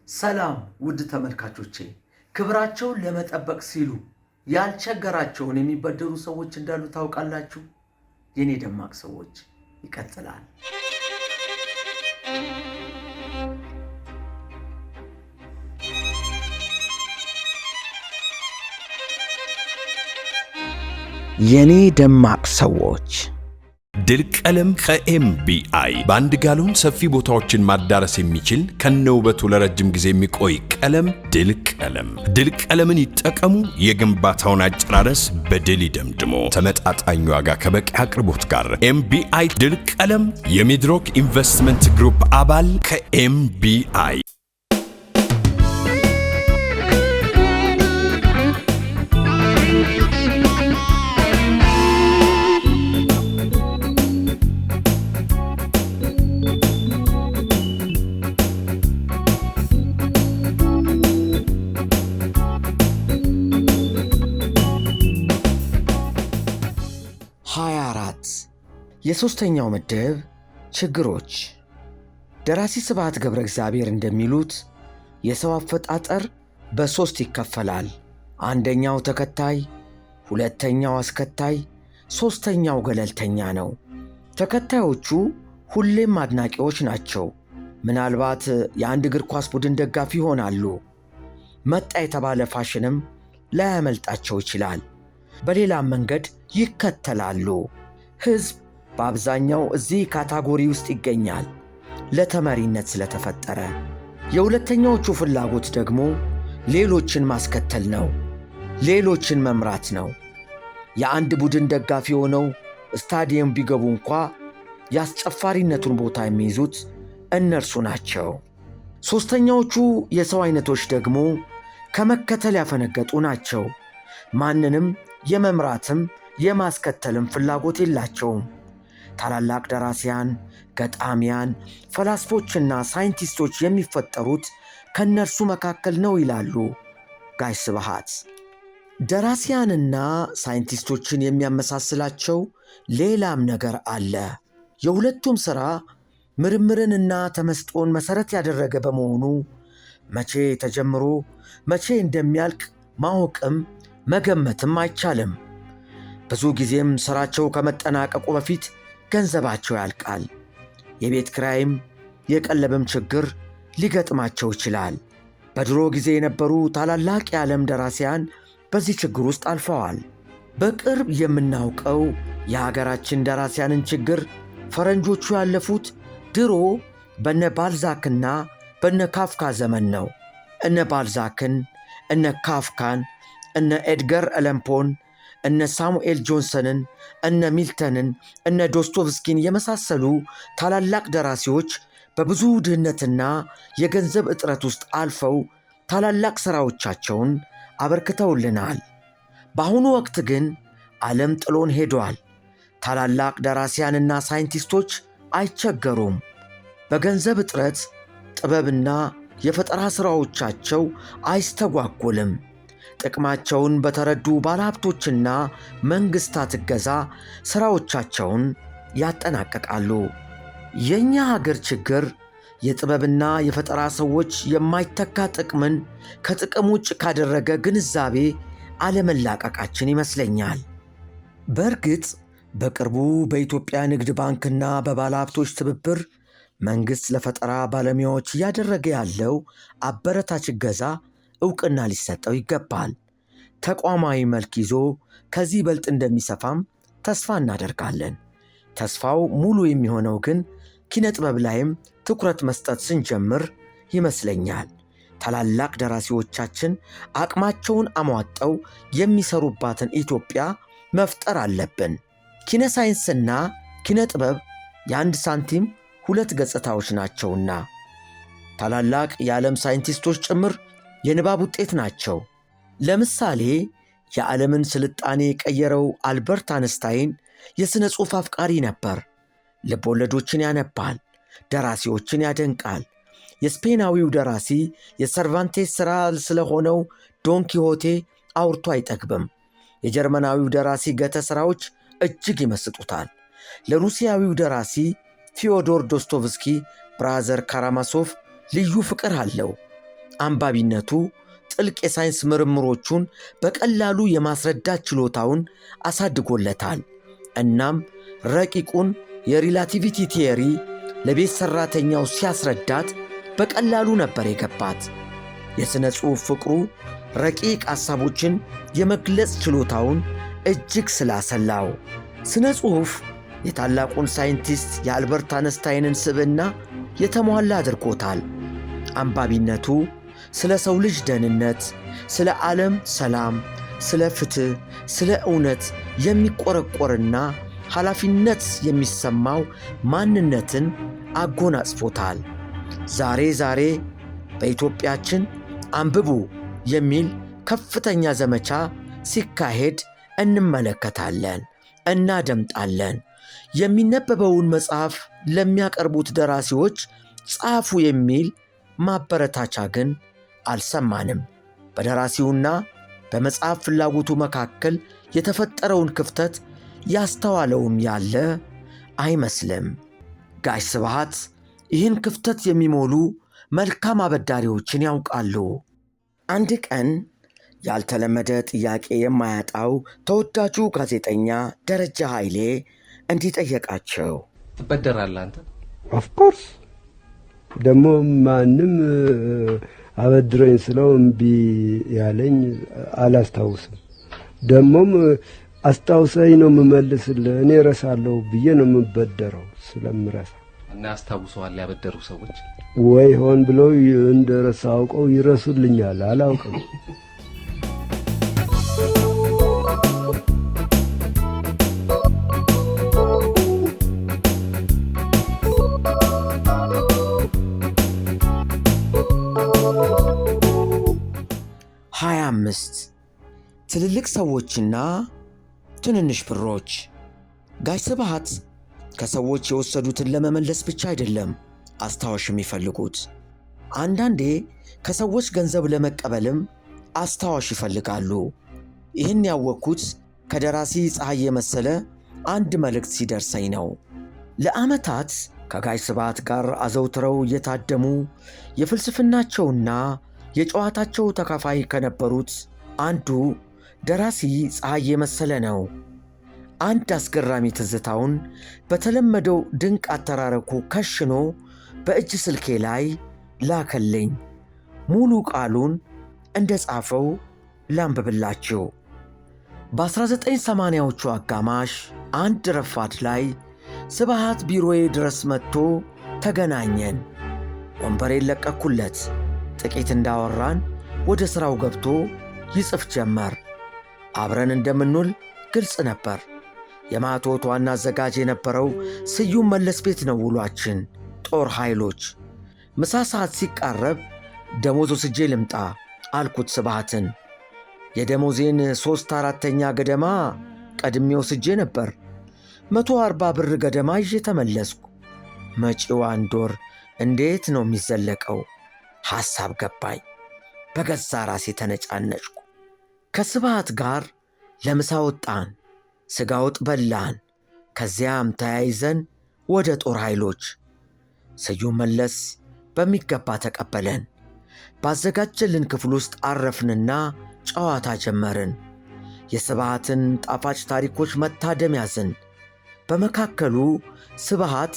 ሰላም ውድ ተመልካቾቼ፣ ክብራቸውን ለመጠበቅ ሲሉ ያልቸገራቸውን የሚበደሉ ሰዎች እንዳሉ ታውቃላችሁ? የኔ ደማቅ ሰዎች ይቀጥላል። የኔ ደማቅ ሰዎች ድል ቀለም ከኤምቢአይ በአንድ ጋሎን ሰፊ ቦታዎችን ማዳረስ የሚችል ከነውበቱ ለረጅም ጊዜ የሚቆይ ቀለም ድል ቀለም። ድል ቀለምን ይጠቀሙ። የግንባታውን አጨራረስ በድል ይደምድሞ። ተመጣጣኝ ዋጋ ከበቂ አቅርቦት ጋር ኤምቢአይ ድል ቀለም የሚድሮክ ኢንቨስትመንት ግሩፕ አባል ከኤምቢአይ። የሶስተኛው ምድብ ችግሮች። ደራሲ ስብሐት ገብረ እግዚአብሔር እንደሚሉት የሰው አፈጣጠር በ3 ይከፈላል። አንደኛው ተከታይ፣ ሁለተኛው አስከታይ፣ ሶስተኛው ገለልተኛ ነው። ተከታዮቹ ሁሌም አድናቂዎች ናቸው። ምናልባት የአንድ እግር ኳስ ቡድን ደጋፊ ይሆናሉ። መጣ የተባለ ፋሽንም ላያመልጣቸው ይችላል። በሌላም መንገድ ይከተላሉ። ሕዝብ በአብዛኛው እዚህ ካታጎሪ ውስጥ ይገኛል፣ ለተመሪነት ስለተፈጠረ። የሁለተኛዎቹ ፍላጎት ደግሞ ሌሎችን ማስከተል ነው፣ ሌሎችን መምራት ነው። የአንድ ቡድን ደጋፊ ሆነው ስታዲየም ቢገቡ እንኳ የአስጨፋሪነቱን ቦታ የሚይዙት እነርሱ ናቸው። ሦስተኛዎቹ የሰው አይነቶች ደግሞ ከመከተል ያፈነገጡ ናቸው። ማንንም የመምራትም የማስከተልም ፍላጎት የላቸውም። ታላላቅ ደራሲያን፣ ገጣሚያን፣ ፈላስፎችና ሳይንቲስቶች የሚፈጠሩት ከእነርሱ መካከል ነው ይላሉ ጋሽ ስብሐት። ደራሲያንና ሳይንቲስቶችን የሚያመሳስላቸው ሌላም ነገር አለ። የሁለቱም ሥራ ምርምርንና ተመስጦን መሠረት ያደረገ በመሆኑ መቼ ተጀምሮ መቼ እንደሚያልቅ ማወቅም መገመትም አይቻልም። ብዙ ጊዜም ሥራቸው ከመጠናቀቁ በፊት ገንዘባቸው ያልቃል። የቤት ኪራይም የቀለብም ችግር ሊገጥማቸው ይችላል። በድሮ ጊዜ የነበሩ ታላላቅ የዓለም ደራሲያን በዚህ ችግር ውስጥ አልፈዋል። በቅርብ የምናውቀው የሀገራችን ደራሲያንን ችግር ፈረንጆቹ ያለፉት ድሮ በነ ባልዛክና በነ ካፍካ ዘመን ነው። እነ ባልዛክን፣ እነ ካፍካን፣ እነ ኤድገር አለን ፖን፣ እነ ሳሙኤል ጆንሰንን፣ እነ ሚልተንን፣ እነ ዶስቶቭስኪን የመሳሰሉ ታላላቅ ደራሲዎች በብዙ ድህነትና የገንዘብ እጥረት ውስጥ አልፈው ታላላቅ ሥራዎቻቸውን አበርክተውልናል። በአሁኑ ወቅት ግን ዓለም ጥሎን ሄዷል። ታላላቅ ደራሲያንና ሳይንቲስቶች አይቸገሩም። በገንዘብ እጥረት ጥበብና የፈጠራ ሥራዎቻቸው አይስተጓጎልም። ጥቅማቸውን በተረዱ ባለሀብቶችና መንግሥታት እገዛ ሥራዎቻቸውን ያጠናቅቃሉ። የእኛ ሀገር ችግር የጥበብና የፈጠራ ሰዎች የማይተካ ጥቅምን ከጥቅም ውጭ ካደረገ ግንዛቤ አለመላቀቃችን ይመስለኛል። በእርግጥ በቅርቡ በኢትዮጵያ ንግድ ባንክና በባለሀብቶች ትብብር መንግሥት ለፈጠራ ባለሙያዎች እያደረገ ያለው አበረታች እገዛ ዕውቅና ሊሰጠው ይገባል። ተቋማዊ መልክ ይዞ ከዚህ በልጥ እንደሚሰፋም ተስፋ እናደርጋለን። ተስፋው ሙሉ የሚሆነው ግን ኪነ ጥበብ ላይም ትኩረት መስጠት ስንጀምር ይመስለኛል። ታላላቅ ደራሲዎቻችን አቅማቸውን አሟጠው የሚሰሩባትን ኢትዮጵያ መፍጠር አለብን። ኪነ ሳይንስና ኪነ ጥበብ የአንድ ሳንቲም ሁለት ገጽታዎች ናቸውና ታላላቅ የዓለም ሳይንቲስቶች ጭምር የንባብ ውጤት ናቸው። ለምሳሌ የዓለምን ስልጣኔ የቀየረው አልበርት አንስታይን የሥነ ጽሑፍ አፍቃሪ ነበር። ልቦለዶችን ያነባል፣ ደራሲዎችን ያደንቃል። የስፔናዊው ደራሲ የሰርቫንቴስ ሥራ ስለሆነው ዶን ኪሆቴ አውርቶ አይጠግብም። የጀርመናዊው ደራሲ ገተ ሥራዎች እጅግ ይመስጡታል። ለሩሲያዊው ደራሲ ፊዮዶር ዶስቶቭስኪ ብራዘር ካራማሶቭ ልዩ ፍቅር አለው። አንባቢነቱ ጥልቅ የሳይንስ ምርምሮቹን በቀላሉ የማስረዳት ችሎታውን አሳድጎለታል። እናም ረቂቁን የሪላቲቪቲ ቲዮሪ ለቤት ሠራተኛው ሲያስረዳት በቀላሉ ነበር የገባት። የሥነ ጽሑፍ ፍቅሩ ረቂቅ ሐሳቦችን የመግለጽ ችሎታውን እጅግ ስላሰላው ሥነ ጽሑፍ የታላቁን ሳይንቲስት የአልበርት አነስታይንን ስብዕና የተሟላ አድርጎታል። አንባቢነቱ ስለ ሰው ልጅ ደህንነት፣ ስለ ዓለም ሰላም፣ ስለ ፍትሕ፣ ስለ እውነት የሚቆረቆርና ኃላፊነት የሚሰማው ማንነትን አጎናጽፎታል። ዛሬ በኢትዮጵያችን አንብቡ የሚል ከፍተኛ ዘመቻ ሲካሄድ እንመለከታለን፣ እናደምጣለን። የሚነበበውን መጽሐፍ ለሚያቀርቡት ደራሲዎች ጻፉ የሚል ማበረታቻ ግን አልሰማንም። በደራሲውና በመጽሐፍ ፍላጎቱ መካከል የተፈጠረውን ክፍተት ያስተዋለውም ያለ አይመስልም። ጋሽ ስብሃት ይህን ክፍተት የሚሞሉ መልካም አበዳሪዎችን ያውቃሉ። አንድ ቀን ያልተለመደ ጥያቄ የማያጣው ተወዳጁ ጋዜጠኛ ደረጃ ኃይሌ እንዲህ ጠየቃቸው። ትበደራለህ አንተ? ኦፍኮርስ። ደግሞ ማንም አበድረኝ ስለው እምቢ ያለኝ አላስታውስም። ደግሞም አስታውሰኝ ነው የምመልስልህ። እኔ እረሳለሁ ብዬ ነው የምበደረው ስለምረሳ። እና ያስታውሰዋል ያበደሩ ሰዎች? ወይ ሆን ብለው እንደረሳ አውቀው ይረሱልኛል፣ አላውቅም። ትልልቅ ሰዎችና ትንንሽ ብሮች። ጋሽ ስብሃት ከሰዎች የወሰዱትን ለመመለስ ብቻ አይደለም አስታዋሽ የሚፈልጉት። አንዳንዴ ከሰዎች ገንዘብ ለመቀበልም አስታዋሽ ይፈልጋሉ። ይህን ያወቅኩት ከደራሲ ፀሐይ የመሰለ አንድ መልእክት ሲደርሰኝ ነው። ለዓመታት ከጋሽ ስብሃት ጋር አዘውትረው እየታደሙ የፍልስፍናቸውና የጨዋታቸው ተካፋይ ከነበሩት አንዱ ደራሲ ፀሐይ የመሰለ ነው። አንድ አስገራሚ ትዝታውን በተለመደው ድንቅ አተራረኩ ከሽኖ በእጅ ስልኬ ላይ ላከልኝ። ሙሉ ቃሉን እንደ ጻፈው ላንብብላችሁ። በ1980ዎቹ አጋማሽ አንድ ረፋድ ላይ ስብሃት ቢሮዬ ድረስ መጥቶ ተገናኘን። ወንበሬን ለቀኩለት። ጥቂት እንዳወራን ወደ ሥራው ገብቶ ይጽፍ ጀመር። አብረን እንደምንውል ግልጽ ነበር። የማቶት ዋና አዘጋጅ የነበረው ስዩም መለስ ቤት ነው ውሏችን። ጦር ኃይሎች። ምሳ ሰዓት ሲቃረብ ደሞዝ ወስጄ ልምጣ አልኩት ስብሃትን። የደሞዜን 3/4 ገደማ ቀድሜ ወስጄ ነበር። 140 ብር ገደማ ይዤ ተመለስኩ። መጪው 1 ወር እንዴት ነው የሚዘለቀው? ሐሳብ ገባኝ። በገዛ ራሴ ተነጫነጭኩ። ከስብሃት ጋር ለምሳ ወጣን። ሥጋ ወጥ በላን። ከዚያም ተያይዘን ወደ ጦር ኃይሎች። ስዩም መለስ በሚገባ ተቀበለን። ባዘጋጀልን ክፍል ውስጥ አረፍንና ጨዋታ ጀመርን። የስብሃትን ጣፋጭ ታሪኮች መታደም ያዝን። በመካከሉ ስብሃት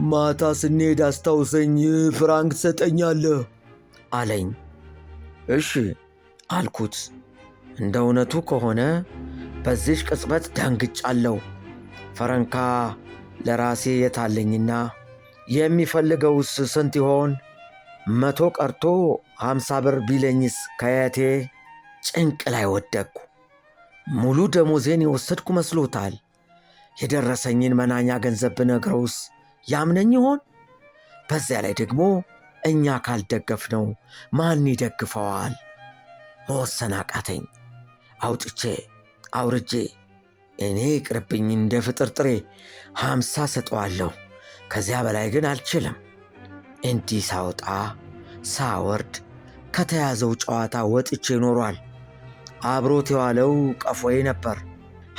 ማታ ስንሄድ አስታውሰኝ፣ ፍራንክ ትሰጠኛለህ አለኝ። እሺ አልኩት። እንደ እውነቱ ከሆነ በዚሽ ቅጽበት ደንግጫለሁ። ፈረንካ ለራሴ የታለኝና የሚፈልገውስ ስንት ይሆን? 100 ቀርቶ 50 ብር ቢለኝስ ከየቴ? ጭንቅ ላይ ወደቅኩ። ሙሉ ደሞዜን የወሰድኩ መስሎታል። የደረሰኝን መናኛ ገንዘብ ብነግረውስ ያምነኝ ይሆን? በዚያ ላይ ደግሞ እኛ ካልደገፍነው ማን ይደግፈዋል? መወሰን አቃተኝ። አውጥቼ አውርጄ እኔ ይቅርብኝ እንደ ፍጥርጥሬ 50 ሰጠዋለሁ። ከዚያ በላይ ግን አልችልም። እንዲህ ሳወጣ ሳወርድ ከተያዘው ጨዋታ ወጥቼ ኖሯል። አብሮት የዋለው ቀፎዬ ነበር።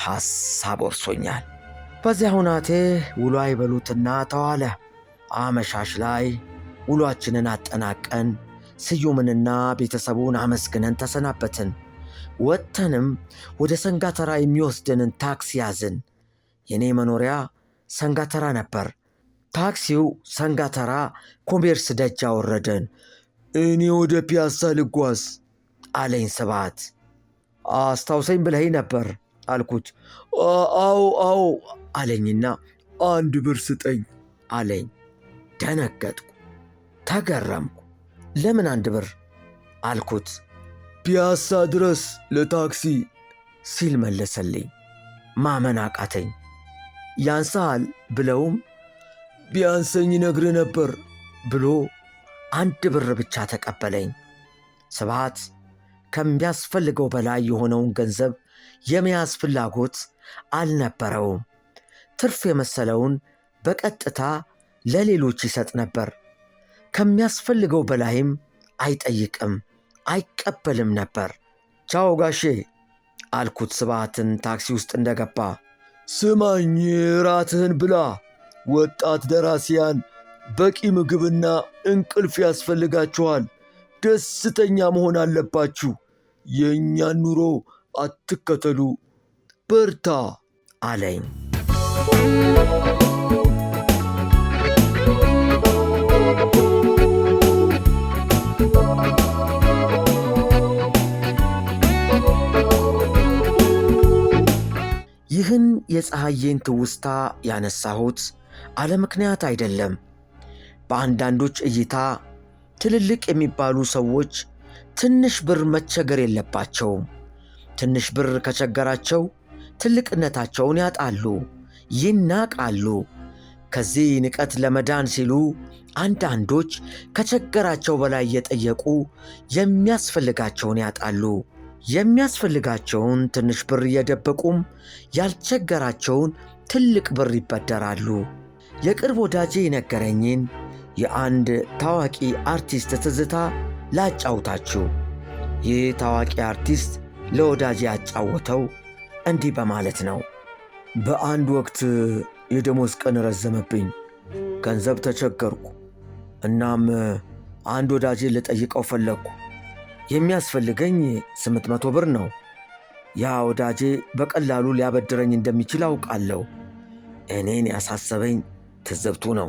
ሐሳብ ወርሶኛል። በዚያ ሁናቴ ውሎ አይበሉትና ተዋለ። አመሻሽ ላይ ውሏችንን አጠናቀን ስዩምንና ቤተሰቡን አመስግነን ተሰናበትን። ወጥተንም ወደ ሰንጋተራ የሚወስደንን ታክሲ ያዝን። የኔ መኖሪያ ሰንጋተራ ነበር። ታክሲው ሰንጋተራ ኮሜርስ ደጅ አወረደን። እኔ ወደ ፒያሳ ልጓዝ አለኝ ስብሐት። አስታውሰኝ ብለኸኝ ነበር አልኩት። አዎ አለኝና 1 ብር ስጠኝ አለኝ። ደነገጥኩ፣ ተገረምኩ። ለምን 1 ብር አልኩት። ፒያሳ ድረስ ለታክሲ ሲል መለሰልኝ። ማመን አቃተኝ። ያንሳል ብለውም ቢያንሰኝ ነግርህ ነበር ብሎ 1 ብር ብቻ ተቀበለኝ። ስብሐት ከሚያስፈልገው በላይ የሆነውን ገንዘብ የመያዝ ፍላጎት አልነበረውም። ትርፍ የመሰለውን በቀጥታ ለሌሎች ይሰጥ ነበር። ከሚያስፈልገው በላይም አይጠይቅም፣ አይቀበልም ነበር። ቻው ጋሼ አልኩት ስብሐትን ታክሲ ውስጥ እንደገባ። ስማኝ፣ ራትህን ብላ። ወጣት ደራሲያን በቂ ምግብና እንቅልፍ ያስፈልጋችኋል። ደስተኛ መሆን አለባችሁ። የእኛን ኑሮ አትከተሉ። በርታ አለኝ። ይህን የፀሐዬን ትውስታ ያነሳሁት አለ ምክንያት አይደለም። በአንዳንዶች እይታ ትልልቅ የሚባሉ ሰዎች ትንሽ ብር መቸገር የለባቸውም። ትንሽ ብር ከቸገራቸው ትልቅነታቸውን ያጣሉ፣ ይናቃሉ። ከዚህ ንቀት ለመዳን ሲሉ አንዳንዶች ከቸገራቸው በላይ እየጠየቁ የሚያስፈልጋቸውን ያጣሉ። የሚያስፈልጋቸውን ትንሽ ብር እየደበቁም ያልቸገራቸውን ትልቅ ብር ይበደራሉ። የቅርብ ወዳጄ የነገረኝን የአንድ ታዋቂ አርቲስት ትዝታ ላጫውታችሁ። ይህ ታዋቂ አርቲስት ለወዳጄ ያጫወተው እንዲህ በማለት ነው። በአንድ ወቅት የደሞዝ ቀን ረዘመብኝ፣ ገንዘብ ተቸገርኩ። እናም አንድ ወዳጄ ልጠይቀው ፈለግኩ። የሚያስፈልገኝ 800 ብር ነው። ያ ወዳጄ በቀላሉ ሊያበድረኝ እንደሚችል አውቃለሁ። እኔን ያሳሰበኝ ትዝብቱ ነው።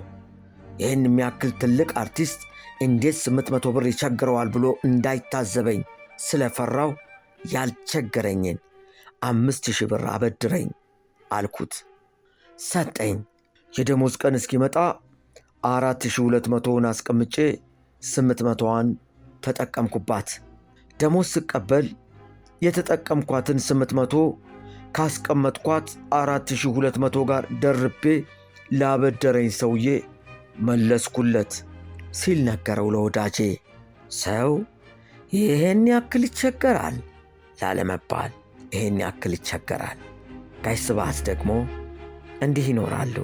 ይህን የሚያክል ትልቅ አርቲስት እንዴት 800 ብር ይቸግረዋል ብሎ እንዳይታዘበኝ ስለፈራው ያልቸገረኝን 5000 ብር አበድረኝ አልኩት። ሰጠኝ። የደሞዝ ቀን እስኪመጣ 4200ን አስቀምጬ 800ዋን ተጠቀምኩባት። ደሞዝ ስቀበል የተጠቀምኳትን 800 ካስቀመጥኳት 4200 ጋር ደርቤ ላበደረኝ ሰውዬ መለስኩለት ሲል ነገረው ለወዳጄ። ሰው ይህን ያክል ይቸገራል ላለመባል ይህን ያክል ይቸገራል። ጋሽ ስብሐት ደግሞ እንዲህ ይኖራሉ።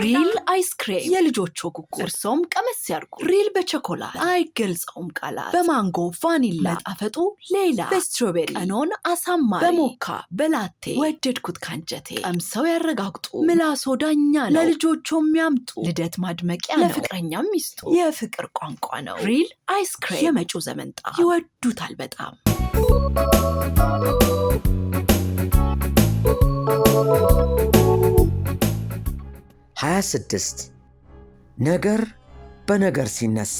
ሪል አይስክሬም የልጆቹ ጉጉ። እርሶም ቀመስ ያርጉ። ሪል በቸኮላት አይገልጸውም ቃላት። በማንጎ ቫኒላ መጣፈጡ ሌላ። በስትሮቤሪ ቀኖን አሳማሪ። በሞካ በላቴ ወደድኩት ካንጀቴ። ቀምሰው ያረጋግጡ፣ ምላሶ ዳኛ ነው። ለልጆቹ የሚያምጡ ልደት ማድመቂያ ነው። ለፍቅረኛም ሚስጡ የፍቅር ቋንቋ ነው። ሪል አይስክሬም የመጪው ዘመን ጣዕም ይወዱታል በጣም። ሀያ 26 ነገር በነገር ሲነሳ።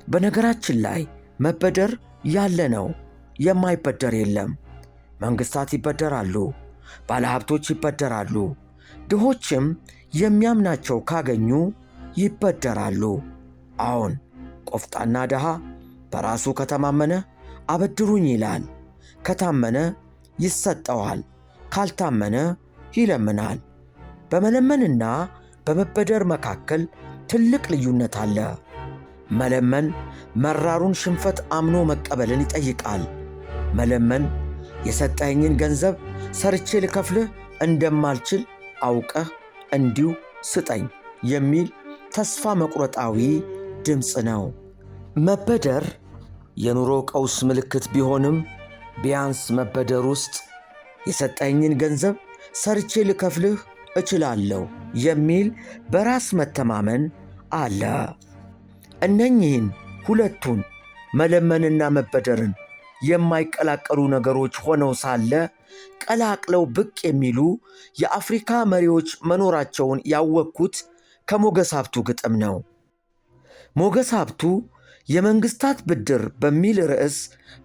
በነገራችን ላይ መበደር ያለ ነው፣ የማይበደር የለም። መንግስታት ይበደራሉ፣ ባለሀብቶች ይበደራሉ፣ ድሆችም የሚያምናቸው ካገኙ ይበደራሉ። አዎን፣ ቆፍጣና ድሃ በራሱ ከተማመነ አበድሩኝ ይላል። ከታመነ ይሰጠዋል፣ ካልታመነ ይለምናል። በመለመንና በመበደር መካከል ትልቅ ልዩነት አለ። መለመን መራሩን ሽንፈት አምኖ መቀበልን ይጠይቃል። መለመን የሰጠኸኝን ገንዘብ ሰርቼ ልከፍልህ እንደማልችል አውቀህ እንዲሁ ስጠኝ የሚል ተስፋ መቁረጣዊ ድምፅ ነው። መበደር የኑሮ ቀውስ ምልክት ቢሆንም ቢያንስ መበደር ውስጥ የሰጠኝን ገንዘብ ሰርቼ ልከፍልህ እችላለሁ የሚል በራስ መተማመን አለ። እነኚህን ሁለቱን መለመንና መበደርን የማይቀላቀሉ ነገሮች ሆነው ሳለ ቀላቅለው ብቅ የሚሉ የአፍሪካ መሪዎች መኖራቸውን ያወቅኩት ከሞገስ ሀብቱ ግጥም ነው። ሞገስ ሀብቱ የመንግሥታት ብድር በሚል ርዕስ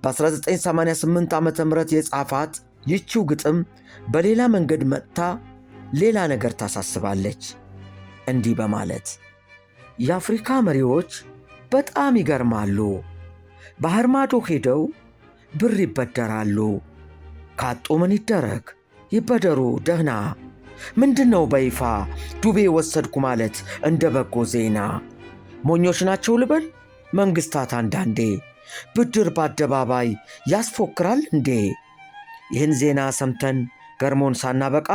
በ1988 ዓ ም የጻፋት ይቺው ግጥም በሌላ መንገድ መጥታ ሌላ ነገር ታሳስባለች። እንዲህ በማለት የአፍሪካ መሪዎች በጣም ይገርማሉ። ባህር ማዶ ሄደው ብር ይበደራሉ። ካጡ ምን ይደረግ? ይበደሩ ደህና። ምንድነው በይፋ ዱቤ ወሰድኩ ማለት እንደ በጎ ዜና? ሞኞች ናቸው ልበል መንግሥታት አንዳንዴ? ብድር በአደባባይ ያስፎክራል እንዴ? ይህን ዜና ሰምተን ገርሞን ሳናበቃ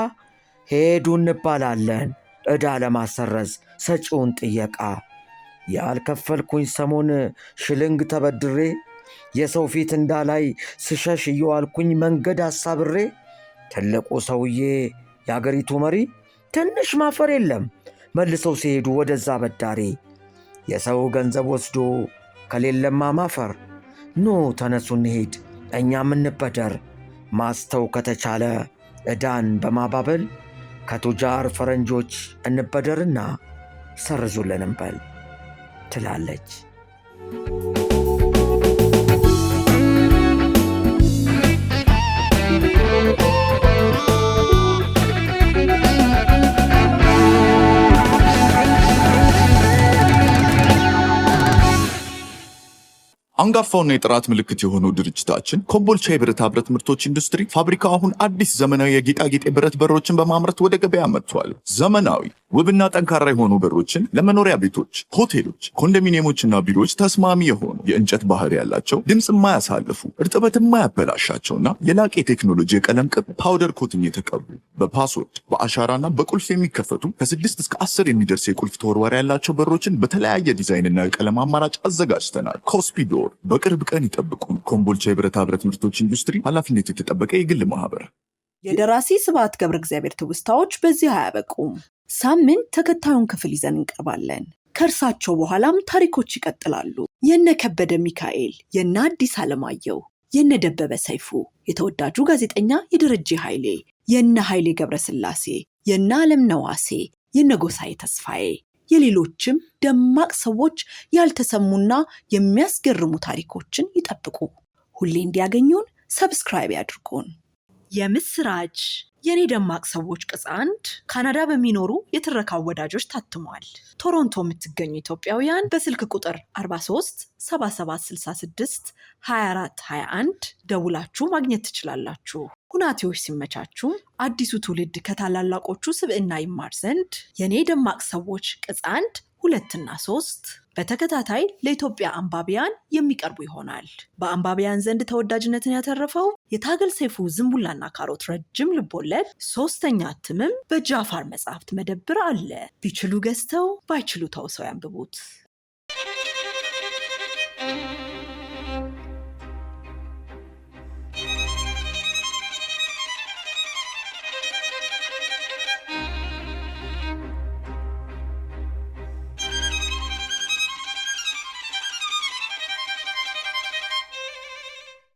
ሄዱ እንባላለን ዕዳ ለማሰረዝ ሰጪውን ጥየቃ። ያልከፈልኩኝ ሰሞን ሽልንግ ተበድሬ የሰው ፊት እንዳላይ ስሸሽ እየዋልኩኝ መንገድ አሳብሬ ትልቁ ሰውዬ የአገሪቱ መሪ ትንሽ ማፈር የለም መልሰው ሲሄዱ ወደዛ በዳሪ። የሰው ገንዘብ ወስዶ ከሌለማ ማፈር። ኑ ተነሱ እንሄድ እኛም እንበደር። ማስተው ከተቻለ ዕዳን በማባበል ከቱጃር ፈረንጆች እንበደርና ሰርዙልን እንበል ትላለች። አንጋፋውና የጥራት ምልክት የሆነው ድርጅታችን ኮምቦልቻ የብረታ ብረት ምርቶች ኢንዱስትሪ ፋብሪካ አሁን አዲስ ዘመናዊ የጌጣጌጥ የብረት በሮችን በማምረት ወደ ገበያ መጥቷል። ዘመናዊ ውብና ጠንካራ የሆኑ በሮችን ለመኖሪያ ቤቶች፣ ሆቴሎች፣ ኮንዶሚኒየሞችና ቢሮዎች ተስማሚ የሆኑ የእንጨት ባህር ያላቸው ድምፅ የማያሳልፉ እርጥበት የማያበላሻቸውና የላቀ የቴክኖሎጂ የቀለም ቅብ ፓውደር ኮትኝ የተቀቡ በፓስወርድ በአሻራና በቁልፍ የሚከፈቱ ከ6 እስከ 10 የሚደርስ የቁልፍ ተወርዋሪ ያላቸው በሮችን በተለያየ ዲዛይንና የቀለም አማራጭ አዘጋጅተናል። ኮስፒዶር በቅርብ ቀን ይጠብቁ። ኮምቦልቻ የብረታ ብረት ምርቶች ኢንዱስትሪ ኃላፊነቱ የተጠበቀ የግል ማህበር። የደራሲ ስብሐት ገብረ እግዚአብሔር ትውስታዎች በዚህ አያበቁም። ሳምንት ተከታዩን ክፍል ይዘን እንቀርባለን። ከእርሳቸው በኋላም ታሪኮች ይቀጥላሉ። የነ ከበደ ሚካኤል፣ የነ አዲስ አለማየሁ፣ የነ ደበበ ሰይፉ፣ የተወዳጁ ጋዜጠኛ የደረጀ ኃይሌ፣ የነ ኃይሌ ገብረስላሴ፣ የነ ዓለም ነዋሴ፣ የነ ጎሳዬ ተስፋዬ፣ የሌሎችም ደማቅ ሰዎች ያልተሰሙና የሚያስገርሙ ታሪኮችን ይጠብቁ። ሁሌ እንዲያገኙን ሰብስክራይብ ያድርጉን። የምስራች! የኔ ደማቅ ሰዎች ቅጽ 1 ካናዳ በሚኖሩ የትረካ ወዳጆች ታትሟል። ቶሮንቶ የምትገኙ ኢትዮጵያውያን በስልክ ቁጥር 43 7766 24 21 ደውላችሁ ማግኘት ትችላላችሁ። ሁናቴዎች ሲመቻቹ አዲሱ ትውልድ ከታላላቆቹ ስብዕና ይማር ዘንድ የኔ ደማቅ ሰዎች ቅጽ 1 2 እና 3 በተከታታይ ለኢትዮጵያ አንባቢያን የሚቀርቡ ይሆናል። በአንባቢያን ዘንድ ተወዳጅነትን ያተረፈው የታገል ሰይፉ ዝንቡላና ካሮት ረጅም ልቦለድ 3ኛ እትምም በጃፋር መጽሐፍት መደብር አለ። ቢችሉ ገዝተው ባይችሉ ተውሰው ያንብቡት።